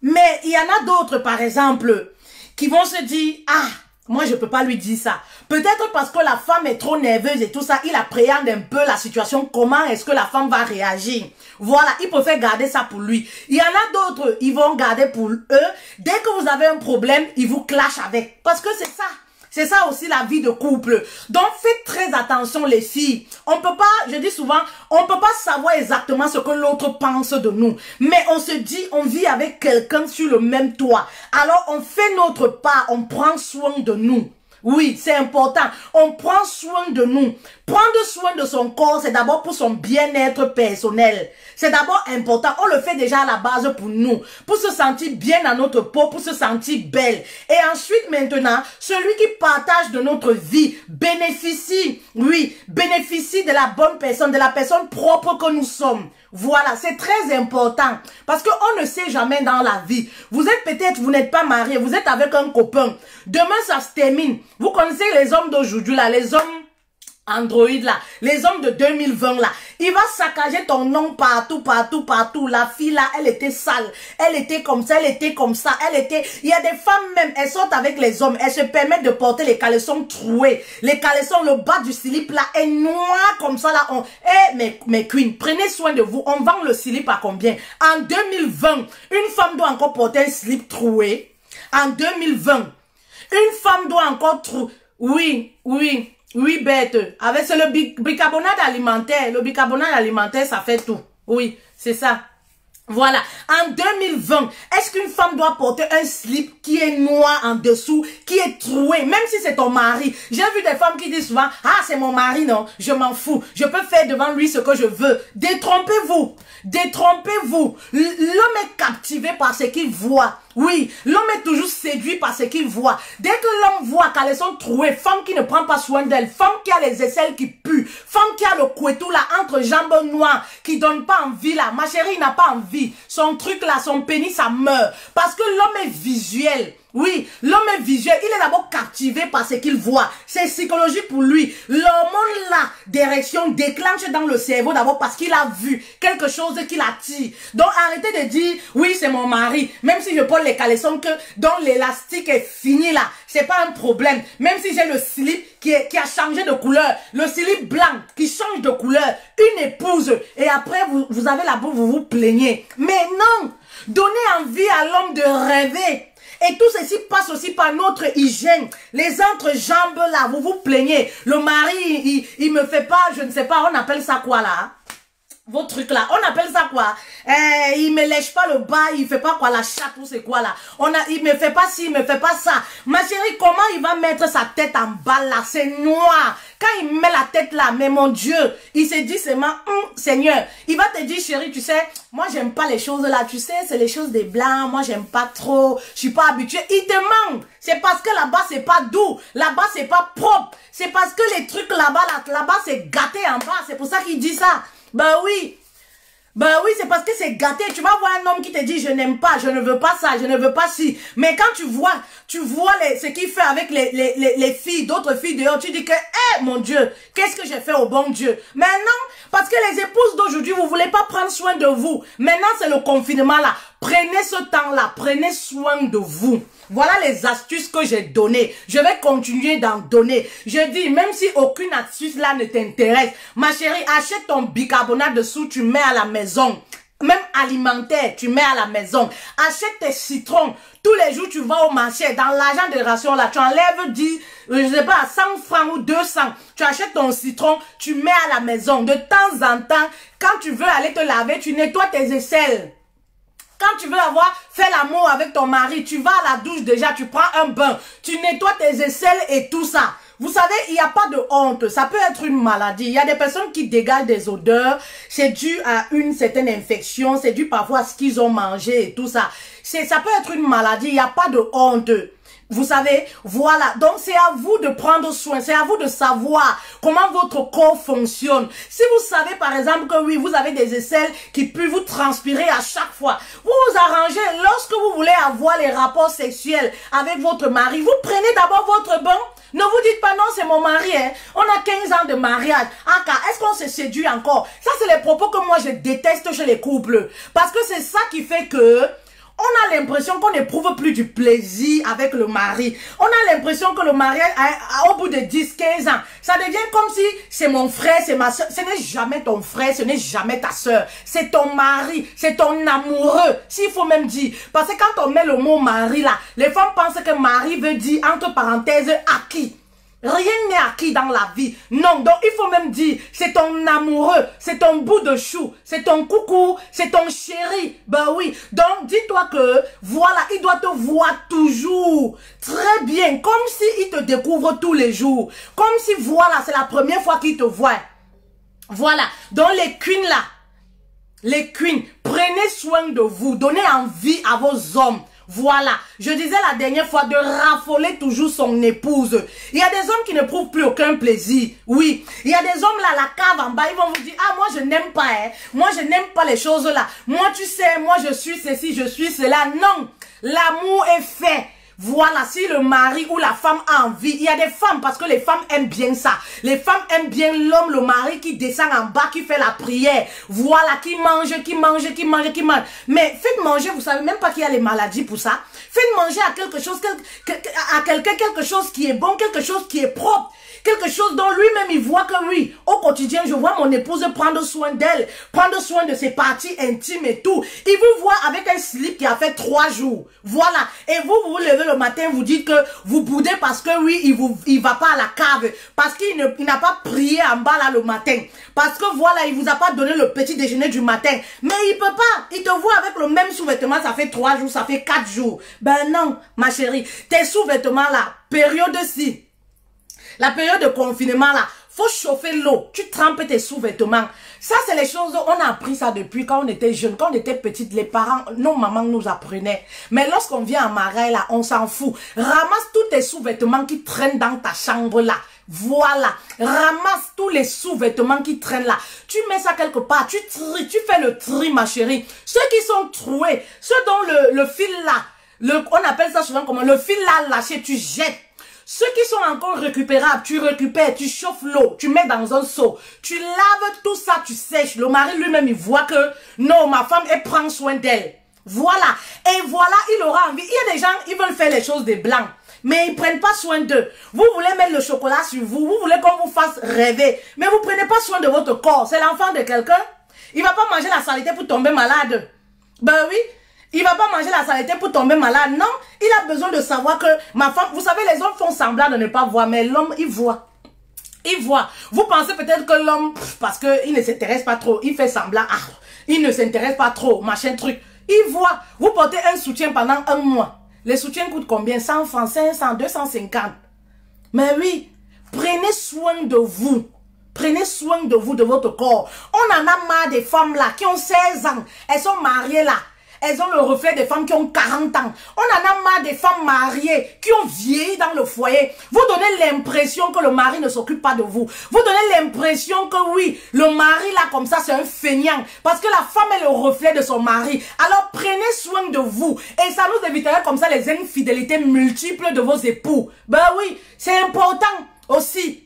Mais il y en a d'autres, par exemple, qui vont se dire, ah, Moi, je peux pas lui dire ça. Peut-être parce que la femme est trop nerveuse et tout ça, il appréhende un peu la situation. Comment est-ce que la femme va réagir? Voilà, il préfère garder ça pour lui. Il y en a d'autres, ils vont garder pour eux. Dès que vous avez un problème, ils vous clashent avec. Parce que c'est ça. C'est ça aussi la vie de couple. Donc, faites très attention les filles. On peut pas, je dis souvent, on peut pas savoir exactement ce que l'autre pense de nous. Mais on se dit, on vit avec quelqu'un sur le même toit. Alors, on fait notre part, on prend soin de nous. Oui, c'est important. On prend soin de nous. Prendre soin de son corps, c'est d'abord pour son bien-être personnel. C'est d'abord important. On le fait déjà à la base pour nous. Pour se sentir bien dans notre peau, pour se sentir belle. Et ensuite, maintenant, celui qui partage de notre vie bénéficie, oui, bénéficie de la bonne personne, de la personne propre que nous sommes. Voilà, c'est très important. Parce qu'on ne sait jamais dans la vie. Vous êtes peut-être, vous n'êtes pas marié, vous êtes avec un copain. Demain, ça se termine. Vous connaissez les hommes d'aujourd'hui, là, les hommes Android, là, les hommes de 2020, là. Il va saccager ton nom partout, partout, partout. La fille, là, elle était sale. Elle était comme ça, elle était comme ça. Elle était... Il y a des femmes même, elles sortent avec les hommes. Elles se permettent de porter les caleçons troués. Les caleçons, le bas du slip, là, est noir comme ça, là. Mes queens, prenez soin de vous. On vend le slip à combien? En 2020, une femme doit encore porter un slip troué. En 2020, une femme doit encore trouver... Oui, bête. Avec le bicarbonate alimentaire. Le bicarbonate alimentaire, ça fait tout. Oui, c'est ça. Voilà. En 2020, est-ce qu'une femme doit porter un slip qui est noir en dessous, qui est troué, même si c'est ton mari? J'ai vu des femmes qui disent souvent, ah, c'est mon mari, non, je m'en fous. Je peux faire devant lui ce que je veux. Détrompez-vous. Détrompez-vous. L'homme est captivé par ce qu'il voit. Oui, l'homme est toujours séduit par ce qu'il voit. Dès que l'homme voit qu'elles sont trouées, femme qui ne prend pas soin d'elle, femme qui a les aisselles qui puent, femme qui a le couetou là entre jambes noires, qui donne pas envie là, ma chérie, il n'a pas envie. Son truc là, son pénis, ça meurt. Parce que l'homme est visuel. Oui, l'homme est visuel. Il est d'abord captivé par ce qu'il voit. C'est psychologique pour lui. L'hormone là, d'érection, déclenche dans le cerveau d'abord parce qu'il a vu quelque chose qui l'attire. Donc arrêtez de dire, oui, c'est mon mari. Même si je porte les caleçons dont l'élastique est fini là, c'est pas un problème. Même si j'ai le slip qui a changé de couleur, le slip blanc qui change de couleur, une épouse, et après vous avez la boue, vous vous plaignez. Mais non, donnez envie à l'homme de rêver. Et tout ceci passe aussi par notre hygiène. Les entrejambes là, vous vous plaignez. Le mari, il me fait pas, je ne sais pas, on appelle ça quoi là? Vos trucs là, on appelle ça quoi? Il me lèche pas le bas, il fait pas quoi la chatte ou c'est quoi là? Il me fait pas ci, il me fait pas ça. Ma chérie, comment il va mettre sa tête en bas là? C'est noir. Quand il met la tête là, mais mon Dieu, il se dit seulement, Seigneur, il va te dire, chérie, tu sais, moi j'aime pas les choses là, tu sais, c'est les choses des blancs, moi j'aime pas trop, je suis pas habituée. Il te manque. C'est parce que là-bas c'est pas doux, là-bas c'est pas propre. C'est parce que les trucs là-bas, là-bas c'est gâté en bas, c'est pour ça qu'il dit ça. Ben oui, c'est parce que c'est gâté. Tu vas voir un homme qui te dit, je n'aime pas, je ne veux pas ça, je ne veux pas ci. Mais quand tu vois ce qu'il fait avec les filles, d'autres filles dehors, tu dis que, mon Dieu, qu'est-ce que j'ai fait au bon Dieu? Mais non, parce que les épouses d'aujourd'hui, vous voulez pas prendre soin de vous. Maintenant, c'est le confinement là. Prenez ce temps-là, prenez soin de vous. Voilà les astuces que j'ai données. Je vais continuer d'en donner. Je dis, même si aucune astuce là ne t'intéresse, ma chérie, achète ton bicarbonate de soude, tu mets à la maison. Même alimentaire, tu mets à la maison. Achète tes citrons. Tous les jours, tu vas au marché. Dans l'argent de ration, là, tu enlèves 10, je sais pas, 100 francs ou 200. Tu achètes ton citron, tu mets à la maison. De temps en temps, quand tu veux aller te laver, tu nettoies tes aisselles. Quand tu veux faire l'amour avec ton mari, tu vas à la douche déjà, tu prends un bain, tu nettoies tes aisselles et tout ça. Vous savez, il n'y a pas de honte. Ça peut être une maladie. Il y a des personnes qui dégagent des odeurs. C'est dû à une certaine infection. C'est dû parfois à ce qu'ils ont mangé et tout ça. Ça peut être une maladie. Il n'y a pas de honte. Vous savez, voilà. Donc, c'est à vous de prendre soin. C'est à vous de savoir comment votre corps fonctionne. Si vous savez, par exemple, que oui, vous avez des aisselles qui peuvent vous transpirer à chaque fois. Vous vous arrangez lorsque vous voulez avoir les rapports sexuels avec votre mari. Vous prenez d'abord votre bain. Ne vous dites pas non, c'est mon mari. Hein. On a 15 ans de mariage. Ah, est-ce qu'on se séduit encore? Ça, c'est les propos que moi, je déteste chez les couples. Parce que c'est ça qui fait que... on a l'impression qu'on n'éprouve plus du plaisir avec le mari. On a l'impression que le mariage, au bout de 10-15 ans, ça devient comme si c'est mon frère, c'est ma soeur. Ce n'est jamais ton frère, ce n'est jamais ta soeur. C'est ton mari, c'est ton amoureux, s'il faut même dire. Parce que quand on met le mot mari là, les femmes pensent que mari veut dire, entre parenthèses, acquis. Rien n'est acquis dans la vie. Non, donc il faut même dire, c'est ton amoureux, c'est ton bout de chou, c'est ton coucou, c'est ton chéri. Ben oui, donc dis-toi que, voilà, il doit te voir toujours très bien, comme s'il te découvre tous les jours. Comme si, voilà, c'est la première fois qu'il te voit. Voilà, donc les queens là, les queens, prenez soin de vous, donnez envie à vos hommes. Voilà, je disais la dernière fois de raffoler toujours son épouse. Il y a des hommes qui ne prouvent plus aucun plaisir. Oui, il y a des hommes là, la cave en bas, ils vont vous dire, ah moi je n'aime pas, hein. Moi je n'aime pas les choses là. Moi tu sais, moi je suis ceci, je suis cela. Non, l'amour est fait. Voilà, si le mari ou la femme a envie, il y a des femmes, parce que les femmes aiment bien ça. Les femmes aiment bien l'homme, le mari qui descend en bas, qui fait la prière. Voilà, qui mange, qui mange, qui mange, qui mange. Mais faites manger, vous savez même pas qu'il y a les maladies pour ça. Faites manger à quelque chose, à quelqu'un quelque chose qui est bon, quelque chose qui est propre. Quelque chose dont lui-même il voit que oui, au quotidien, je vois mon épouse prendre soin d'elle, prendre soin de ses parties intimes et tout. Il vous voit avec un slip qui a fait 3 jours. Voilà. Et vous vous levez le matin, vous dites que vous boudez parce que oui, il va pas à la cave. Parce qu'il n'a pas prié en bas là le matin. Parce que voilà, il vous a pas donné le petit déjeuner du matin. Mais il peut pas. Il te voit avec le même sous-vêtement, ça fait 3 jours, ça fait 4 jours. Ben non, ma chérie. Tes sous-vêtements là, période-ci. La période de confinement là, faut chauffer l'eau. Tu trempes tes sous-vêtements. Ça, c'est les choses, on a appris ça depuis quand on était jeune, quand on était petite. Les parents, nos mamans nous apprenaient. Mais lorsqu'on vient à Marais là, on s'en fout. Ramasse tous tes sous-vêtements qui traînent dans ta chambre là. Voilà, ramasse tous les sous-vêtements qui traînent là. Tu mets ça quelque part, tu tries, tu fais le tri, ma chérie. Ceux qui sont troués, ceux dont le fil là, on appelle ça souvent comment, le fil là lâché, tu jettes. Ceux qui sont encore récupérables, tu récupères, tu chauffes l'eau, tu mets dans un seau, tu laves tout ça, tu sèches. Le mari lui-même, il voit que non, ma femme, elle prend soin d'elle. Voilà. Et voilà, il aura envie. Il y a des gens, ils veulent faire les choses des blancs, mais ils ne prennent pas soin d'eux. Vous voulez mettre le chocolat sur vous, vous voulez qu'on vous fasse rêver, mais vous ne prenez pas soin de votre corps. C'est l'enfant de quelqu'un. Il ne va pas manger la saleté pour tomber malade. Ben oui. Il ne va pas manger la saleté pour tomber malade. Non, il a besoin de savoir que ma femme... Vous savez, les hommes font semblant de ne pas voir, mais l'homme, il voit. Il voit. Vous pensez peut-être que l'homme, parce qu'il ne s'intéresse pas trop, il fait semblant, ah, il ne s'intéresse pas trop, machin truc. Il voit. Vous portez un soutien pendant 1 mois. Les soutiens coûtent combien? 100 francs, 500, 250. Mais oui, prenez soin de vous. Prenez soin de vous, de votre corps. On en a marre des femmes là, qui ont 16 ans. Elles sont mariées là. Elles ont le reflet des femmes qui ont 40 ans. On en a marre des femmes mariées qui ont vieilli dans le foyer. Vous donnez l'impression que le mari ne s'occupe pas de vous. Vous donnez l'impression que oui, le mari là comme ça c'est un feignant. Parce que la femme est le reflet de son mari. Alors prenez soin de vous. Et ça nous éviterait comme ça les infidélités multiples de vos époux. Ben oui, c'est important aussi.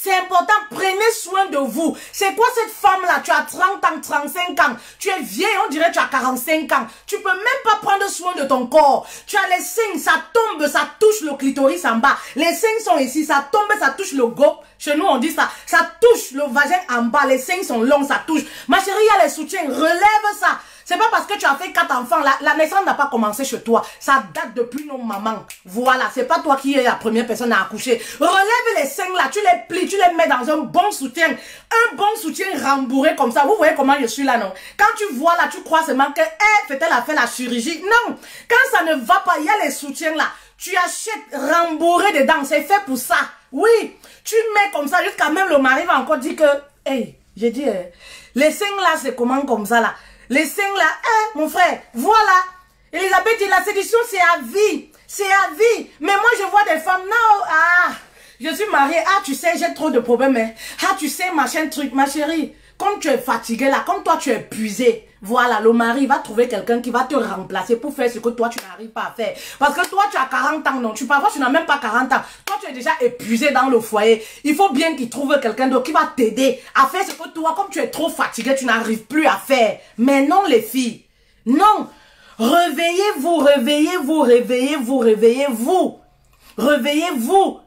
C'est important, prenez soin de vous. C'est quoi cette femme-là? Tu as 30 ans, 35 ans. Tu es vieille, on dirait que tu as 45 ans. Tu peux même pas prendre soin de ton corps. Tu as les seins, ça tombe, ça touche le clitoris en bas. Les seins sont ici, ça tombe, ça touche le go. Chez nous, on dit ça. Ça touche le vagin en bas. Les seins sont longs, ça touche. Ma chérie, il y a les soutiens. Relève ça. C'est pas parce que tu as fait 4 enfants, la naissance n'a pas commencé chez toi. Ça date depuis nos mamans. Voilà, c'est pas toi qui es la première personne à accoucher. Relève les seins là, tu les plies, tu les mets dans un bon soutien. Un bon soutien rembourré comme ça. Vous voyez comment je suis là, non? Quand tu vois là, tu crois seulement que, fait-elle a fait la chirurgie? Non. Quand ça ne va pas, il y a les soutiens là. Tu achètes rembourré dedans, c'est fait pour ça. Oui, tu mets comme ça, jusqu'à même le mari va encore dire que, hey, j'ai dit, les seins là, c'est comment comme ça là? Les seins là, mon frère, voilà. Elisabeth dit, la séduction, c'est à vie. C'est à vie. Mais moi, je vois des femmes, non, je suis mariée, tu sais, j'ai trop de problèmes, hein. Tu sais, machin truc, ma chérie. Comme tu es fatiguée là, comme toi, tu es épuisée. Voilà, le mari va trouver quelqu'un qui va te remplacer pour faire ce que toi, tu n'arrives pas à faire. Parce que toi, tu as 40 ans, non. Parfois, tu n'as même pas 40 ans. Toi, tu es déjà épuisé dans le foyer. Il faut bien qu'il trouve quelqu'un d'autre qui va t'aider à faire ce que toi, comme tu es trop fatigué, tu n'arrives plus à faire. Mais non, les filles. Non. Réveillez-vous, réveillez-vous, réveillez-vous, réveillez-vous. Réveillez-vous.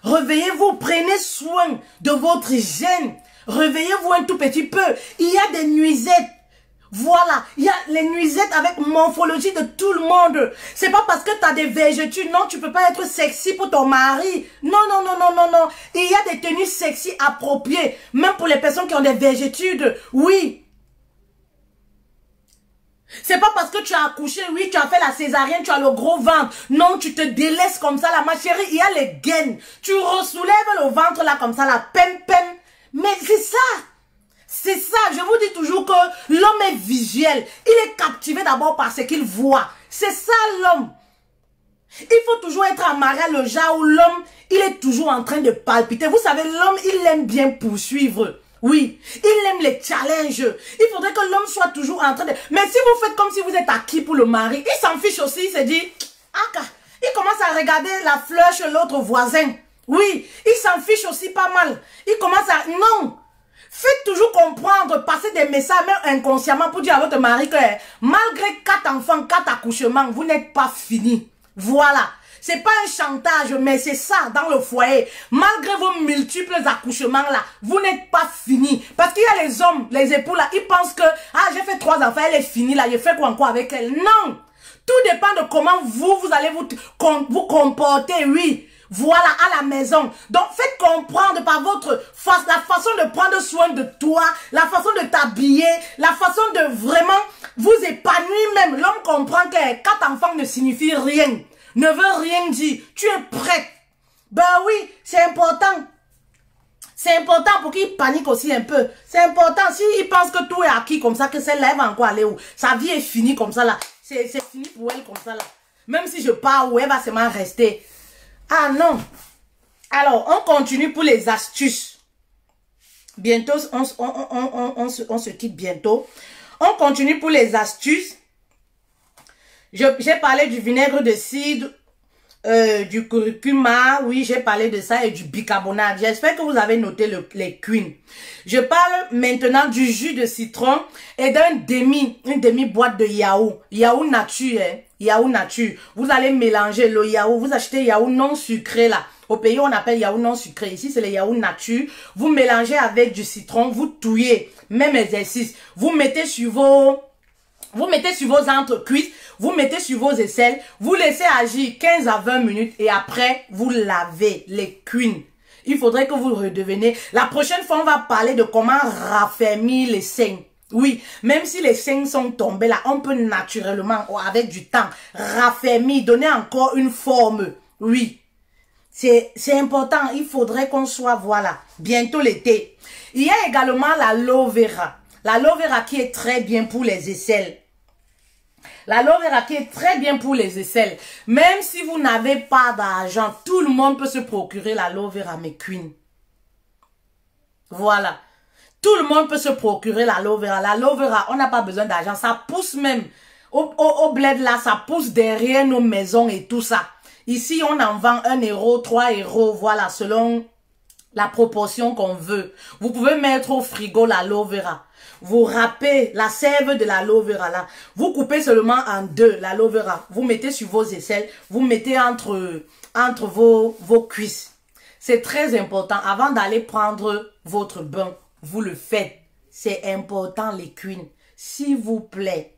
Réveillez-vous, prenez soin de votre hygiène. Réveillez-vous un tout petit peu. Il y a des nuisettes. Voilà, il y a les nuisettes avec morphologie de tout le monde. C'est pas parce que tu as des vergetures, non, tu peux pas être sexy pour ton mari. Non, non, non, non, non, non. Il y a des tenues sexy appropriées, même pour les personnes qui ont des vergetures. Oui. C'est pas parce que tu as accouché, oui, tu as fait la césarienne, tu as le gros ventre. Non, tu te délaisses comme ça, là, ma chérie, il y a les gaines. Tu ressoulèves le ventre, là, comme ça, là, pem. Mais c'est ça. C'est ça, je vous dis toujours que l'homme est visuel. Il est captivé d'abord par ce qu'il voit. C'est ça l'homme. Il faut toujours être amarré à le genre où l'homme, il est toujours en train de palpiter. Vous savez, l'homme, il aime bien poursuivre. Oui, il aime les challenges. Il faudrait que l'homme soit toujours en train de... Mais si vous faites comme si vous êtes acquis pour le mari, il s'en fiche aussi, il se dit... Ah, il commence à regarder la fleur chez l'autre voisin. Oui, il s'en fiche aussi pas mal. Il commence à... Non. Faites toujours comprendre, passer des messages, même inconsciemment, pour dire à votre mari que malgré 4 enfants, 4 accouchements, vous n'êtes pas fini. Voilà. C'est pas un chantage, mais c'est ça dans le foyer. Malgré vos multiples accouchements là, vous n'êtes pas fini. Parce qu'il y a les hommes, les époux là, ils pensent que, ah, j'ai fait 3 enfants, elle est finie là, je fais quoi encore avec elle? Non. Tout dépend de comment vous allez vous comporter, oui. Voilà, à la maison. Donc, faites comprendre par votre face, la façon de prendre soin de toi, la façon de t'habiller, la façon de vraiment vous épanouir même. L'homme comprend que 4 enfants ne signifie rien, ne veut rien dire. Tu es prête. Ben oui, c'est important. C'est important pour qu'il panique aussi un peu. C'est important. S'il pense que tout est acquis comme ça, que celle-là va encore aller où? Sa vie est finie comme ça là. C'est fini pour elle comme ça là. Même si je pars où, elle va seulement rester. Ah non. Alors, on continue pour les astuces. Bientôt, on se quitte bientôt. On continue pour les astuces. J'ai parlé du vinaigre de cidre, du curcuma, oui, j'ai parlé de ça, et du bicarbonate. J'espère que vous avez noté les queens. Je parle maintenant du jus de citron et une demi boîte de yaourt. Yaourt nature, hein. Yaourt nature. Vous allez mélanger le yaourt. Vous achetez yaourt non sucré là. Au pays, on appelle yaourt non sucré. Ici, c'est le yaourt nature. Vous mélangez avec du citron. Vous touillez. Même exercice. Vous mettez sur vos entrecuisses. Vous mettez sur vos aisselles. Vous laissez agir 15 à 20 minutes. Et après, vous lavez les queens. Il faudrait que vous redeveniez. La prochaine fois, on va parler de comment raffermir les seins. Oui, même si les seins sont tombés là, on peut naturellement, avec du temps, raffermir, donner encore une forme. Oui, c'est important. Il faudrait qu'on soit, voilà, bientôt l'été. Il y a également l'aloe vera. L'aloe vera qui est très bien pour les aisselles. L'aloe vera qui est très bien pour les aisselles. Même si vous n'avez pas d'argent, tout le monde peut se procurer l'aloe vera, mes queens. Voilà. Tout le monde peut se procurer l'aloe vera. L'aloe vera, on n'a pas besoin d'argent. Ça pousse même. Au bled là, ça pousse derrière nos maisons et tout ça. Ici, on en vend 1 euro, 3 euros, voilà, selon la proportion qu'on veut. Vous pouvez mettre au frigo l'aloe vera. Vous râpez la sève de l'aloe vera là. Vous coupez seulement en 2 l'aloe vera. Vous mettez sur vos aisselles. Vous mettez entre vos cuisses. C'est très important. Avant d'aller prendre votre bain, vous le faites. C'est important les queens. S'il vous plaît.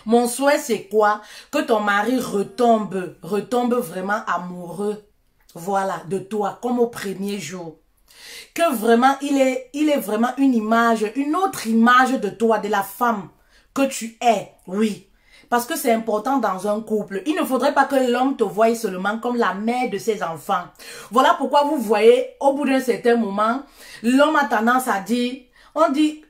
Mon souhait c'est quoi? Que ton mari retombe vraiment amoureux. Voilà, de toi, comme au premier jour. Que vraiment, il est vraiment une image, une autre image de toi, de la femme que tu es. Oui. Parce que c'est important dans un couple. Il ne faudrait pas que l'homme te voie seulement comme la mère de ses enfants. Voilà pourquoi vous voyez, au bout d'un certain moment, l'homme a tendance à dire,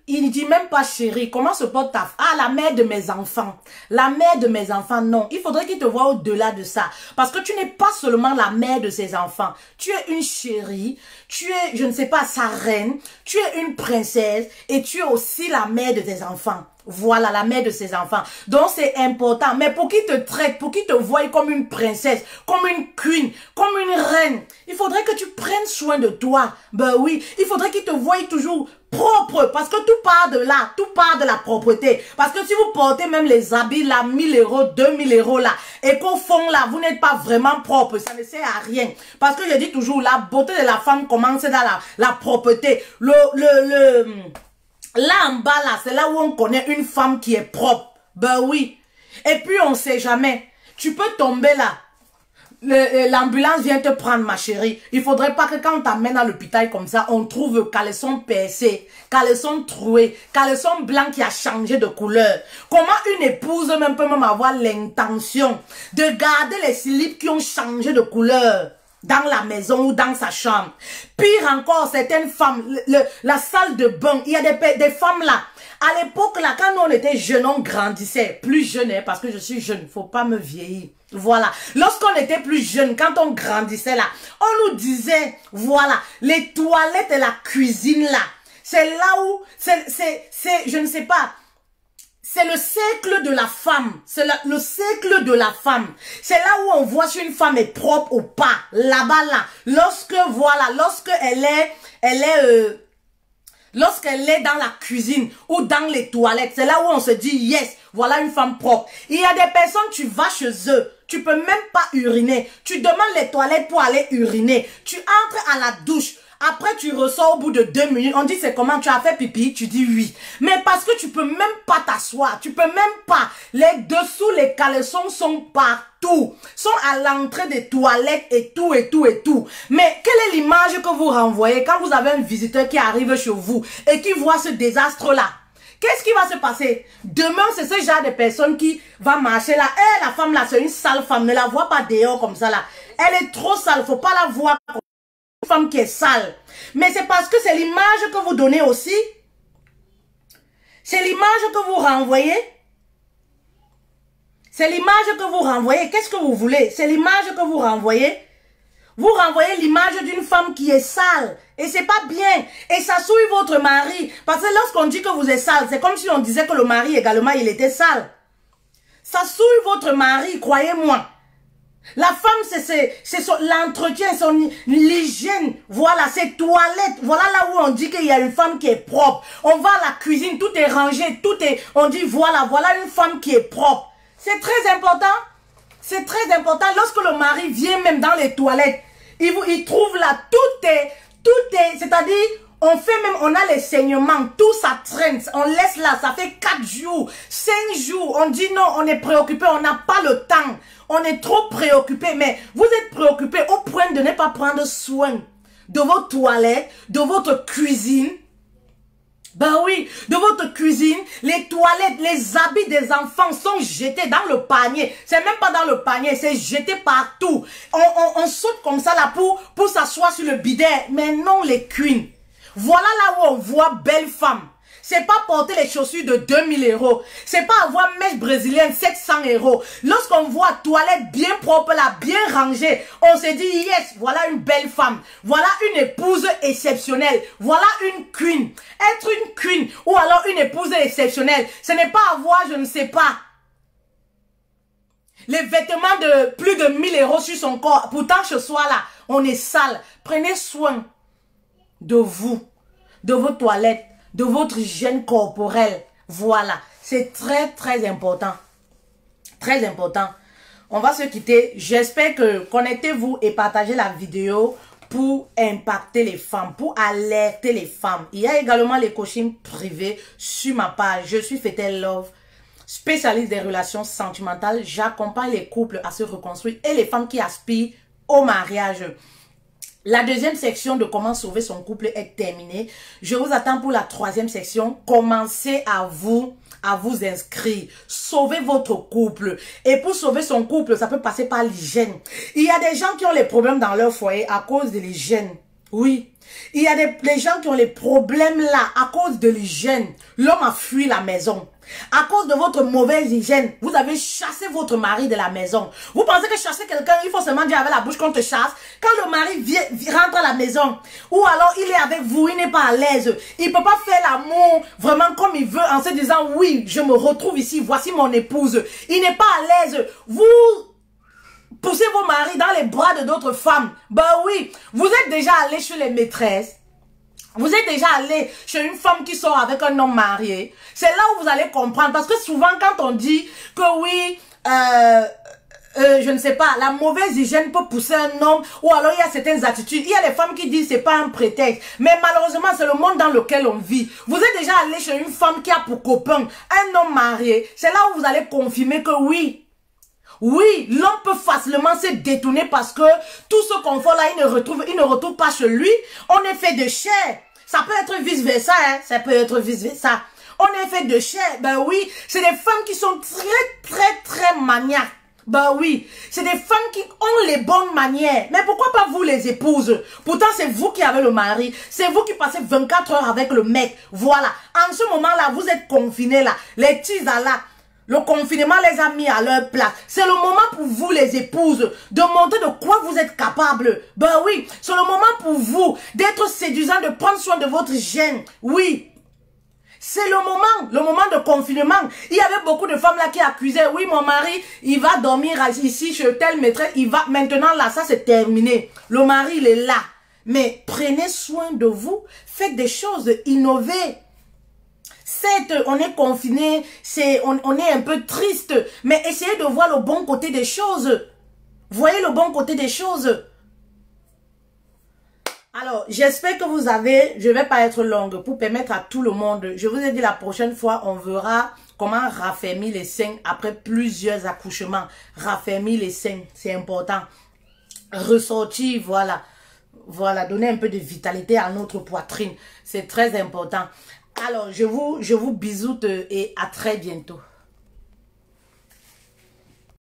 il ne dit même pas chérie, comment se porte ta femme? Ah, la mère de mes enfants. La mère de mes enfants, non. Il faudrait qu'il te voie au-delà de ça. Parce que tu n'es pas seulement la mère de ses enfants. Tu es une chérie, tu es, je ne sais pas, sa reine, tu es une princesse et tu es aussi la mère de tes enfants. Voilà, la mère de ses enfants. Donc, c'est important. Mais pour qu'il te traite, pour qu'il te voie comme une princesse, comme une queen, comme une reine, il faudrait que tu prennes soin de toi. Ben oui, il faudrait qu'il te voie toujours propre. Parce que tout part de là, tout part de la propreté. Parce que si vous portez même les habits là, 1000 euros, 2000 euros là, et qu'au fond là, vous n'êtes pas vraiment propre, ça ne sert à rien. Parce que je dis toujours, la beauté de la femme commence dans la propreté. Là en bas là, c'est là où on connaît une femme qui est propre. Ben oui. Et puis on sait jamais. Tu peux tomber là. L'ambulance vient te prendre, ma chérie. Il faudrait pas que quand on t'amène à l'hôpital comme ça, on trouve caleçon percé, caleçon troué, caleçon blanc qui a changé de couleur. Comment une épouse même peut même avoir l'intention de garder les slips qui ont changé de couleur dans la maison ou dans sa chambre? Pire encore, certaines femmes, la salle de bain, il y a des femmes là. À l'époque là, quand nous on était jeunes, on grandissait. Plus jeune, hein, parce que je suis jeune, faut pas me vieillir. Voilà. Lorsqu'on était plus jeune, quand on grandissait là, on nous disait, voilà, les toilettes et la cuisine là, c'est là où, je ne sais pas, c'est le cercle de la femme. C'est le cercle de la femme. C'est là où on voit si une femme est propre ou pas. Là-bas là. Lorsqu'elle est dans la cuisine ou dans les toilettes, c'est là où on se dit, yes, voilà une femme propre. Il y a des personnes, tu vas chez eux, tu peux même pas uriner. Tu demandes les toilettes pour aller uriner. Tu entres à la douche. Après, tu ressors au bout de 2 minutes. On dit, c'est comment tu as fait pipi? Tu dis oui. Mais parce que tu peux même pas t'asseoir. Tu peux même pas. Les dessous, les caleçons sont partout. Sont à l'entrée des toilettes et tout, et tout, et tout. Mais quelle est l'image que vous renvoyez quand vous avez un visiteur qui arrive chez vous et qui voit ce désastre-là? Qu'est-ce qui va se passer? Demain, c'est ce genre de personne qui va marcher là. Eh, la femme là, c'est une sale femme. Ne la vois pas dehors comme ça là. Elle est trop sale. Faut pas la voir comme une femme qui est sale. Mais c'est parce que c'est l'image que vous donnez aussi. C'est l'image que vous renvoyez. C'est l'image que vous renvoyez. Qu'est-ce que vous voulez? C'est l'image que vous renvoyez. Vous renvoyez l'image d'une femme qui est sale. Et c'est pas bien. Et ça souille votre mari. Parce que lorsqu'on dit que vous êtes sale, c'est comme si on disait que le mari également, il était sale. Ça souille votre mari, croyez-moi. La femme, c'est l'entretien, l'hygiène. Voilà, ses toilettes. Voilà là où on dit qu'il y a une femme qui est propre. On va à la cuisine, tout est rangé, on dit voilà une femme qui est propre. C'est très important. C'est très important. Lorsque le mari vient même dans les toilettes, il trouve là, tout est, c'est-à-dire, on a les saignements, tout ça traîne, on laisse là, ça fait 4 jours, 5 jours, on dit non, on est préoccupé, on n'a pas le temps, on est trop préoccupé, mais vous êtes préoccupé au point de ne pas prendre soin de vos toilettes, de votre cuisine. Ben oui, de votre cuisine, les toilettes, les habits des enfants sont jetés dans le panier. C'est même pas dans le panier, c'est jeté partout. On saute comme ça là pour s'asseoir sur le bidet. Mais non, les queens. Voilà là où on voit belle femme. C'est pas porter les chaussures de 2000 euros. C'est pas avoir mèche brésilienne 700 euros. Lorsqu'on voit toilette bien propre là, bien rangée, on se dit yes, voilà une belle femme. Voilà une épouse exceptionnelle. Voilà une queen. Être une queen ou alors une épouse exceptionnelle, ce n'est pas avoir, je ne sais pas, les vêtements de plus de 1000 euros sur son corps. Pourtant, ce soir là, on est sale. Prenez soin de vous, de vos toilettes, de votre hygiène corporelle. Voilà, c'est très très important. Très important. On va se quitter. J'espère que connectez-vous et partagez la vidéo pour impacter les femmes, pour alerter les femmes. Il y a également les coachings privés sur ma page. Je suis Fetel Love, spécialiste des relations sentimentales. J'accompagne les couples à se reconstruire et les femmes qui aspirent au mariage. La deuxième section de comment sauver son couple est terminée. Je vous attends pour la troisième section. Commencez à vous inscrire. Sauvez votre couple. Et pour sauver son couple, ça peut passer par l'hygiène. Il y a des gens qui ont les problèmes dans leur foyer à cause de l'hygiène. Oui. Il y a des gens qui ont les problèmes là à cause de l'hygiène. L'homme a fui la maison. À cause de votre mauvaise hygiène, vous avez chassé votre mari de la maison. Vous pensez que chasser quelqu'un, il faut seulement dire avec la bouche qu'on te chasse. Quand le mari rentre à la maison, ou alors il est avec vous, il n'est pas à l'aise. Il ne peut pas faire l'amour vraiment comme il veut en se disant oui, je me retrouve ici, voici mon épouse. Il n'est pas à l'aise. Vous poussez vos maris dans les bras de d'autres femmes. Ben oui, vous êtes déjà allé chez les maîtresses. Vous êtes déjà allé chez une femme qui sort avec un homme marié. C'est là où vous allez comprendre. Parce que souvent, quand on dit que oui, je ne sais pas, la mauvaise hygiène peut pousser un homme, ou alors il y a certaines attitudes. Il y a les femmes qui disent que c'est pas un prétexte. Mais malheureusement, c'est le monde dans lequel on vit. Vous êtes déjà allé chez une femme qui a pour copain un homme marié. C'est là où vous allez confirmer que oui, l'homme peut facilement se détourner parce que tout ce confort-là, il ne retrouve pas chez lui. On est fait de chair. Ça peut être vice-versa, hein. Ça peut être vice-versa. On est fait de chair. Ben oui, c'est des femmes qui sont très maniaques. Ben oui, c'est des femmes qui ont les bonnes manières. Mais pourquoi pas vous les épouses? Pourtant, c'est vous qui avez le mari. C'est vous qui passez 24 heures avec le mec. Voilà. En ce moment-là, vous êtes confinés là. Les petits là. Le confinement les a mis à leur place. C'est le moment pour vous, les épouses, de montrer de quoi vous êtes capables. Ben oui, c'est le moment pour vous d'être séduisant, de prendre soin de votre hygiène. Oui. C'est le moment de confinement. Il y avait beaucoup de femmes là qui accusaient, oui, mon mari, il va dormir ici chez telle maîtresse, il va, maintenant là, ça c'est terminé. Le mari, il est là. Mais prenez soin de vous, faites des choses, innovez. Certes, on est confiné, on est un peu triste, mais essayez de voir le bon côté des choses. Voyez le bon côté des choses. Alors, j'espère que vous avez, je ne vais pas être longue pour permettre à tout le monde, je vous ai dit la prochaine fois, on verra comment raffermir les seins après plusieurs accouchements. Raffermir les seins, c'est important. Ressortir, voilà. Voilà, donner un peu de vitalité à notre poitrine. C'est très important. Alors, je vous bisoute et à très bientôt.